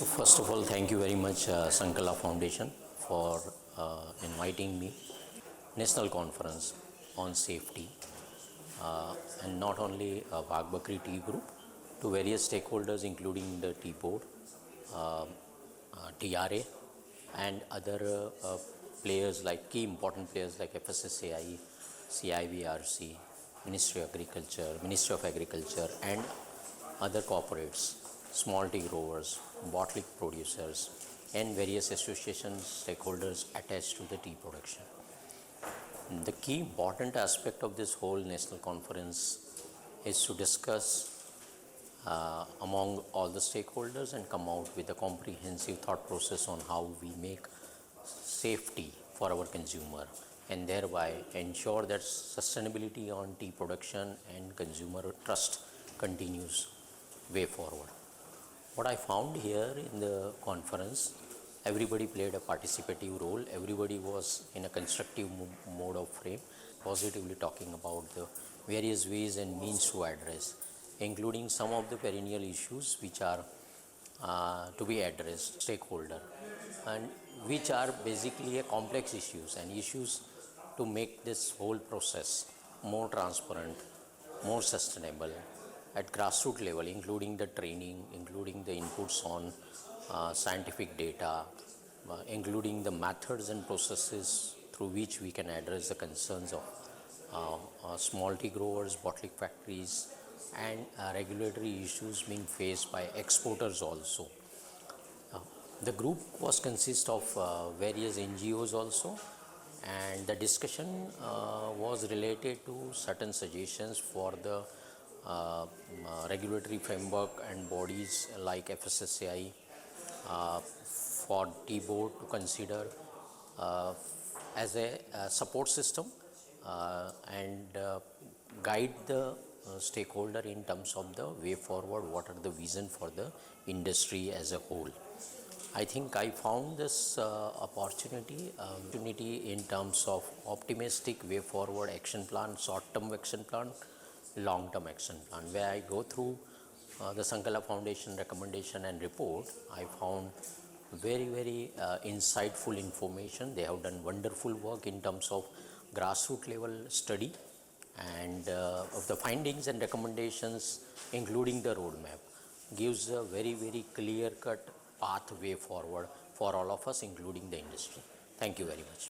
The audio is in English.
So first of all, thank you very much, Sankala Foundation, for inviting me. National Conference on Safety, and not only Wagh Bakri Tea Group, to various stakeholders, including the Tea Board, TRA, and other players like key important players like FSSAI, CIVRC, Ministry of Agriculture, and other corporates, small tea growers, bottling producers, and various associations, stakeholders attached to the tea production. The key important aspect of this whole national conference is to discuss among all the stakeholders and come out with a comprehensive thought process on how we make safety for our consumer and thereby ensure that sustainability on tea production and consumer trust continues way forward. What I found here in the conference, everybody played a participative role, everybody was in a constructive mode of frame, positively talking about the various ways and means to address, including some of the perennial issues which are to be addressed, stakeholder, and which are basically a complex issues and issues to make this whole process more transparent, more sustainable at grassroots level, including the training, including the inputs on scientific data, including the methods and processes through which we can address the concerns of small tea growers, bottling factories, and regulatory issues being faced by exporters also. The group was consist of various NGOs also, and the discussion was related to certain suggestions for the regulatory framework and bodies like FSSAI, for Tea Board to consider as a support system and guide the stakeholder in terms of the way forward, what are the vision for the industry as a whole. I think I found this opportunity in terms of optimistic way forward action plan, short-term action plan, long-term action plan, where I go through the Sankala Foundation recommendation and report. I found very insightful information. They have done wonderful work in terms of grassroots level study and of the findings and recommendations, including the roadmap, gives a very clear-cut pathway forward for all of us, including the industry. Thank you very much.